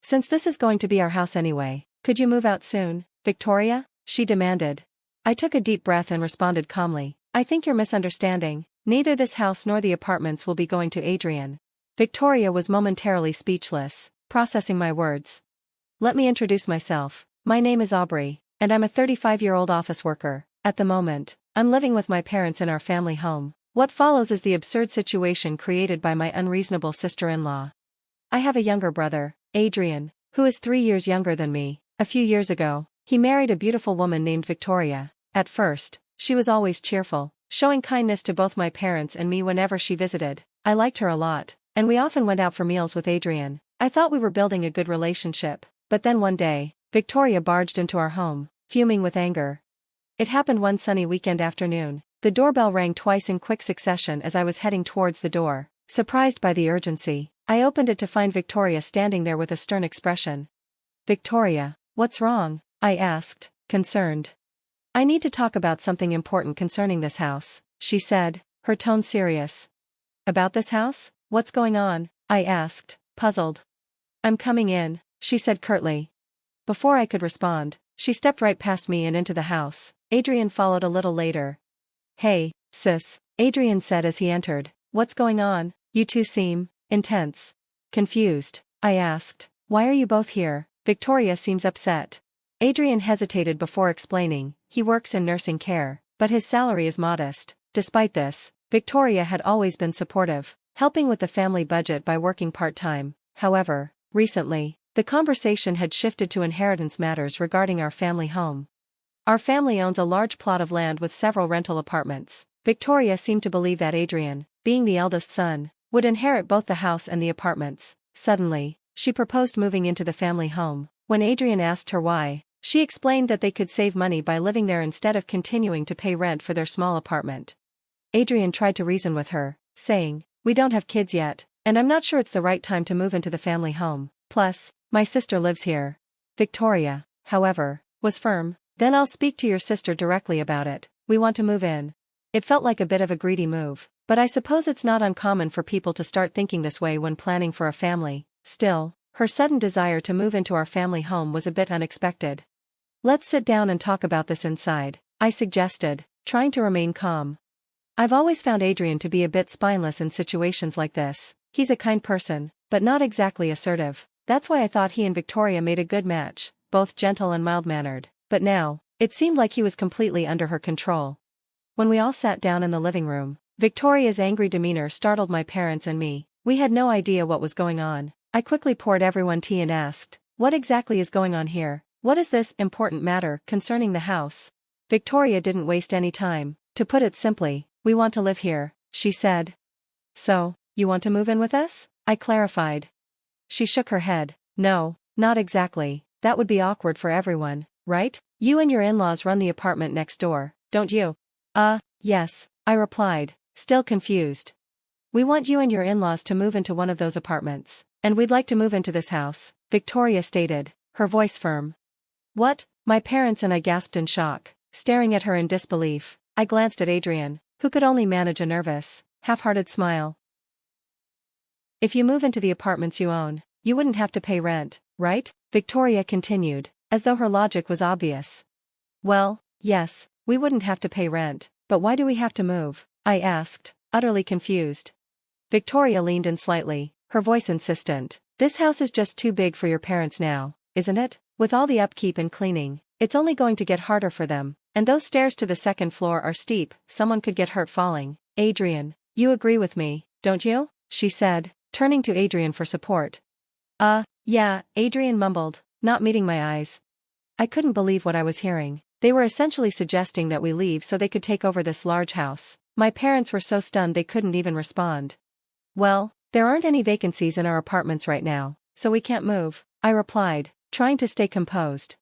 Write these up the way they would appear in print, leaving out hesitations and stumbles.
Since this is going to be our house anyway, could you move out soon, Victoria? She demanded. I took a deep breath and responded calmly. I think you're misunderstanding. Neither this house nor the apartments will be going to Adrian. Victoria was momentarily speechless, processing my words. Let me introduce myself. My name is Aubrey, and I'm a 35-year-old office worker. At the moment, I'm living with my parents in our family home. What follows is the absurd situation created by my unreasonable sister-in-law. I have a younger brother, Adrian, who is 3 years younger than me. A few years ago, he married a beautiful woman named Victoria. At first, she was always cheerful, showing kindness to both my parents and me whenever she visited. I liked her a lot, and we often went out for meals with Adrian. I thought we were building a good relationship, but then one day, Victoria barged into our home, fuming with anger. It happened one sunny weekend afternoon. The doorbell rang twice in quick succession as I was heading towards the door. Surprised by the urgency, I opened it to find Victoria standing there with a stern expression. Victoria, what's wrong? I asked, concerned. I need to talk about something important concerning this house, she said, her tone serious. About this house? What's going on? I asked, puzzled. I'm coming in, she said curtly. Before I could respond, she stepped right past me and into the house. Adrian followed a little later. Hey, sis, Adrian said as he entered. What's going on? You two seem intense. Confused, I asked. Why are you both here? Victoria seems upset. Adrian hesitated before explaining. He works in nursing care, but his salary is modest. Despite this, Victoria had always been supportive, helping with the family budget by working part-time. However, recently, the conversation had shifted to inheritance matters regarding our family home. Our family owns a large plot of land with several rental apartments. Victoria seemed to believe that Adrian, being the eldest son, would inherit both the house and the apartments. Suddenly, she proposed moving into the family home. When Adrian asked her why, she explained that they could save money by living there instead of continuing to pay rent for their small apartment. Adrian tried to reason with her, saying, We don't have kids yet, and I'm not sure it's the right time to move into the family home. Plus, my sister lives here. Victoria, however, was firm. Then I'll speak to your sister directly about it. We want to move in. It felt like a bit of a greedy move, but I suppose it's not uncommon for people to start thinking this way when planning for a family. Still, her sudden desire to move into our family home was a bit unexpected. Let's sit down and talk about this inside, I suggested, trying to remain calm. I've always found Adrian to be a bit spineless in situations like this. He's a kind person, but not exactly assertive. That's why I thought he and Victoria made a good match, both gentle and mild-mannered. But now, it seemed like he was completely under her control. When we all sat down in the living room, Victoria's angry demeanor startled my parents and me. We had no idea what was going on. I quickly poured everyone tea and asked, What exactly is going on here? What is this important matter concerning the house? Victoria didn't waste any time. To put it simply, we want to live here, she said. So, you want to move in with us? I clarified. She shook her head. No, not exactly. That would be awkward for everyone, right? You and your in-laws run the apartment next door, don't you? Yes, I replied, still confused. We want you and your in-laws to move into one of those apartments, and we'd like to move into this house, Victoria stated, her voice firm. What? My parents and I gasped in shock, staring at her in disbelief. I glanced at Adrian, who could only manage a nervous, half-hearted smile. If you move into the apartments you own, you wouldn't have to pay rent, right? Victoria continued, as though her logic was obvious. Well, yes, we wouldn't have to pay rent, but why do we have to move? I asked, utterly confused. Victoria leaned in slightly, her voice insistent. This house is just too big for your parents now, isn't it? With all the upkeep and cleaning, it's only going to get harder for them, and those stairs to the second floor are steep, someone could get hurt falling. Adrian, you agree with me, don't you? She said, turning to Adrian for support. Yeah, Adrian mumbled, not meeting my eyes. I couldn't believe what I was hearing. They were essentially suggesting that we leave so they could take over this large house. My parents were so stunned they couldn't even respond. Well, there aren't any vacancies in our apartments right now, so we can't move, I replied, trying to stay composed.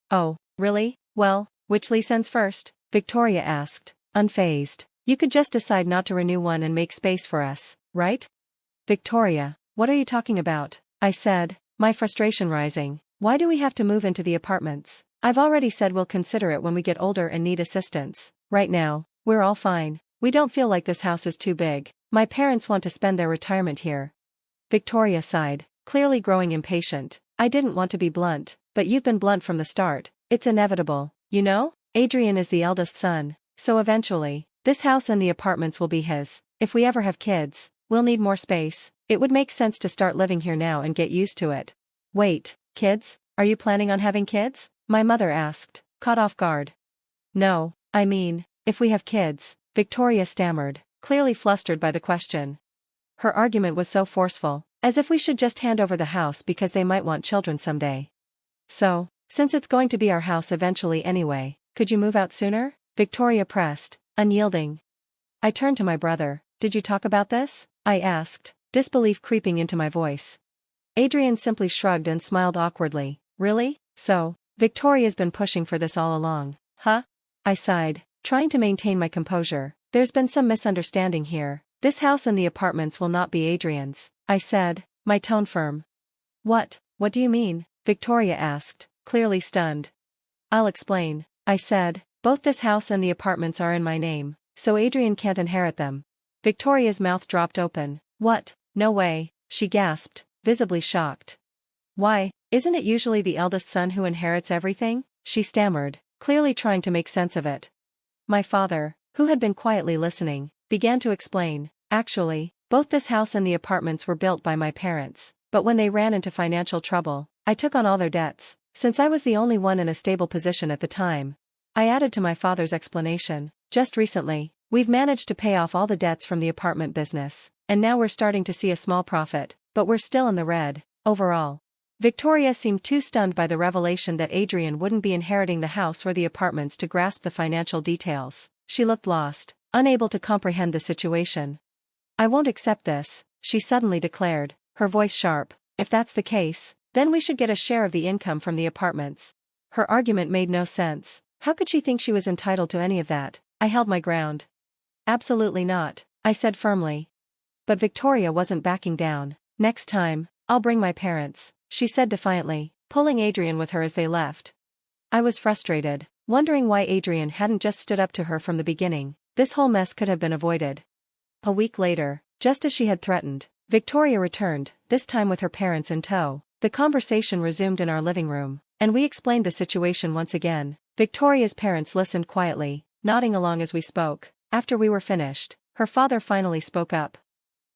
Oh, really? Well, which lease ends first? Victoria asked, unfazed. You could just decide not to renew one and make space for us, right? Victoria, what are you talking about? I said, my frustration rising. Why do we have to move into the apartments? I've already said we'll consider it when we get older and need assistance. Right now, we're all fine. We don't feel like this house is too big. My parents want to spend their retirement here. Victoria sighed, clearly growing impatient. I didn't want to be blunt, but you've been blunt from the start. It's inevitable, you know? Adrian is the eldest son, so eventually, this house and the apartments will be his. If we ever have kids, we'll need more space. It would make sense to start living here now and get used to it. Wait, kids? Are you planning on having kids? My mother asked, caught off guard. No, I mean, if we have kids, Victoria stammered, clearly flustered by the question. Her argument was so forceful, as if we should just hand over the house because they might want children someday. So, since it's going to be our house eventually anyway, could you move out sooner? Victoria pressed, unyielding. I turned to my brother. Did you talk about this? I asked, disbelief creeping into my voice. Adrian simply shrugged and smiled awkwardly. Really? So, Victoria's been pushing for this all along, huh? I sighed, trying to maintain my composure. There's been some misunderstanding here. This house and the apartments will not be Adrian's, I said, my tone firm. What do you mean? Victoria asked, clearly stunned. I'll explain, I said. Both this house and the apartments are in my name, so Adrian can't inherit them. Victoria's mouth dropped open. What? No way, she gasped, visibly shocked. Why, isn't it usually the eldest son who inherits everything? She stammered, clearly trying to make sense of it. My father, who had been quietly listening, began to explain. Actually, both this house and the apartments were built by my parents, but when they ran into financial trouble, I took on all their debts, since I was the only one in a stable position at the time. I added to my father's explanation. Just recently, we've managed to pay off all the debts from the apartment business, and now we're starting to see a small profit, but we're still in the red, overall. Victoria seemed too stunned by the revelation that Adrian wouldn't be inheriting the house or the apartments to grasp the financial details. She looked lost, unable to comprehend the situation. I won't accept this, she suddenly declared, her voice sharp. If that's the case, then we should get a share of the income from the apartments. Her argument made no sense. How could she think she was entitled to any of that? I held my ground. Absolutely not, I said firmly. But Victoria wasn't backing down. Next time, I'll bring my parents, she said defiantly, pulling Adrian with her as they left. I was frustrated, wondering why Adrian hadn't just stood up to her from the beginning. This whole mess could have been avoided. A week later, just as she had threatened, Victoria returned, this time with her parents in tow. The conversation resumed in our living room, and we explained the situation once again. Victoria's parents listened quietly, nodding along as we spoke. After we were finished, her father finally spoke up.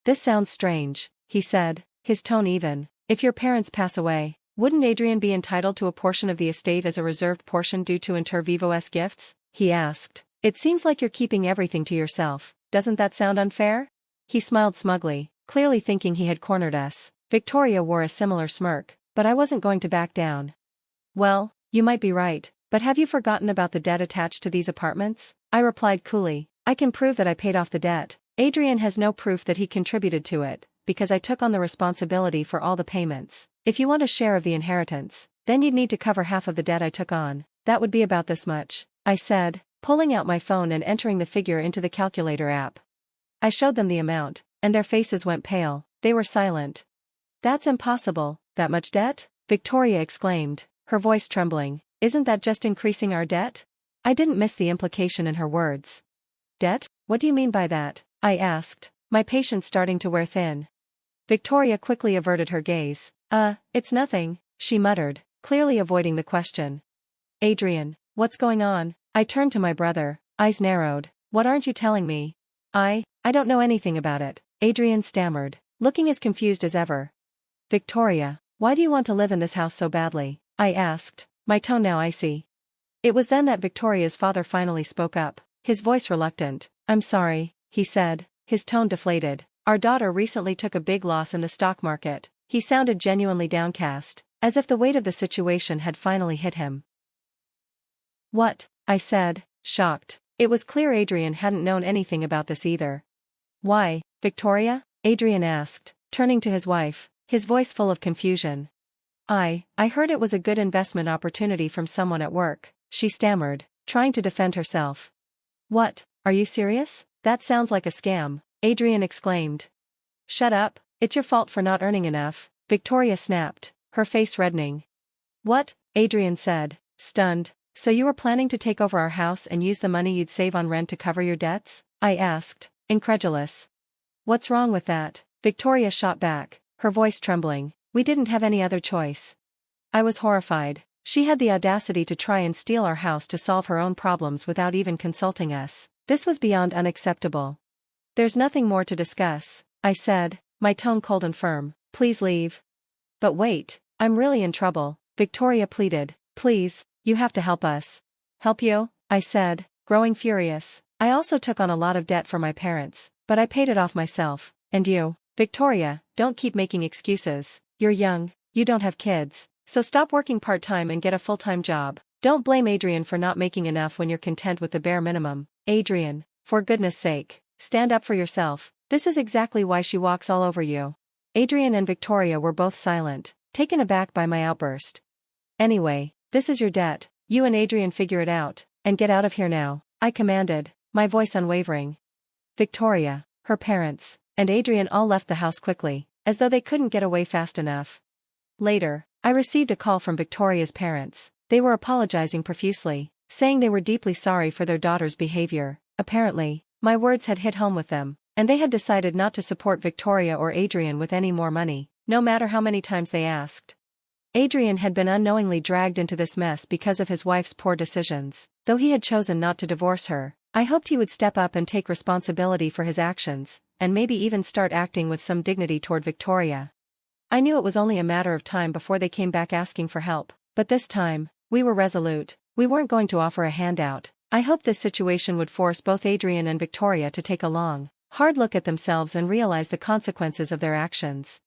This sounds strange, he said, his tone even. If your parents pass away, wouldn't Adrian be entitled to a portion of the estate as a reserved portion due to inter vivos gifts? He asked. It seems like you're keeping everything to yourself. Doesn't that sound unfair? He smiled smugly, clearly thinking he had cornered us. Victoria wore a similar smirk, but I wasn't going to back down. Well, you might be right, but have you forgotten about the debt attached to these apartments? I replied coolly. I can prove that I paid off the debt. Adrian has no proof that he contributed to it, because I took on the responsibility for all the payments. If you want a share of the inheritance, then you'd need to cover half of the debt I took on. That would be about this much, I said, pulling out my phone and entering the figure into the calculator app. I showed them the amount, and their faces went pale. They were silent. That's impossible, that much debt? Victoria exclaimed, her voice trembling. Isn't that just increasing our debt? I didn't miss the implication in her words. Debt? What do you mean by that? I asked, my patience starting to wear thin. Victoria quickly averted her gaze. It's nothing, she muttered, clearly avoiding the question. Adrian, what's going on? I turned to my brother, eyes narrowed. What aren't you telling me? I don't know anything about it, Adrian stammered, looking as confused as ever. Victoria, why do you want to live in this house so badly? I asked, my tone now icy. It was then that Victoria's father finally spoke up, his voice reluctant. I'm sorry, he said, his tone deflated. Our daughter recently took a big loss in the stock market. He sounded genuinely downcast, as if the weight of the situation had finally hit him. What? I said, shocked. It was clear Adrian hadn't known anything about this either. Why, Victoria? Adrian asked, turning to his wife, his voice full of confusion. I heard it was a good investment opportunity from someone at work, she stammered, trying to defend herself. What, are you serious? That sounds like a scam, Adrian exclaimed. Shut up, it's your fault for not earning enough, Victoria snapped, her face reddening. What? Adrian said, stunned. So you were planning to take over our house and use the money you'd save on rent to cover your debts? I asked, incredulous. What's wrong with that? Victoria shot back, her voice trembling. We didn't have any other choice. I was horrified. She had the audacity to try and steal our house to solve her own problems without even consulting us. This was beyond unacceptable. There's nothing more to discuss, I said, my tone cold and firm. Please leave. But wait, I'm really in trouble, Victoria pleaded. Please, you have to help us. Help you? I said, growing furious. I also took on a lot of debt for my parents, but I paid it off myself. And you? Victoria, don't keep making excuses. You're young, you don't have kids, so stop working part-time and get a full-time job. Don't blame Adrian for not making enough when you're content with the bare minimum. Adrian, for goodness sake, stand up for yourself. This is exactly why she walks all over you. Adrian and Victoria were both silent, taken aback by my outburst. Anyway, this is your debt. You and Adrian figure it out, and get out of here now, I commanded, my voice unwavering. Victoria, her parents, and Adrian all left the house quickly, as though they couldn't get away fast enough. Later, I received a call from Victoria's parents. They were apologizing profusely, saying they were deeply sorry for their daughter's behavior. Apparently, my words had hit home with them, and they had decided not to support Victoria or Adrian with any more money, no matter how many times they asked. Adrian had been unknowingly dragged into this mess because of his wife's poor decisions. Though he had chosen not to divorce her, I hoped he would step up and take responsibility for his actions, and maybe even start acting with some dignity toward Victoria. I knew it was only a matter of time before they came back asking for help, but this time, we were resolute. We weren't going to offer a handout. I hoped this situation would force both Adrian and Victoria to take a long, hard look at themselves and realize the consequences of their actions.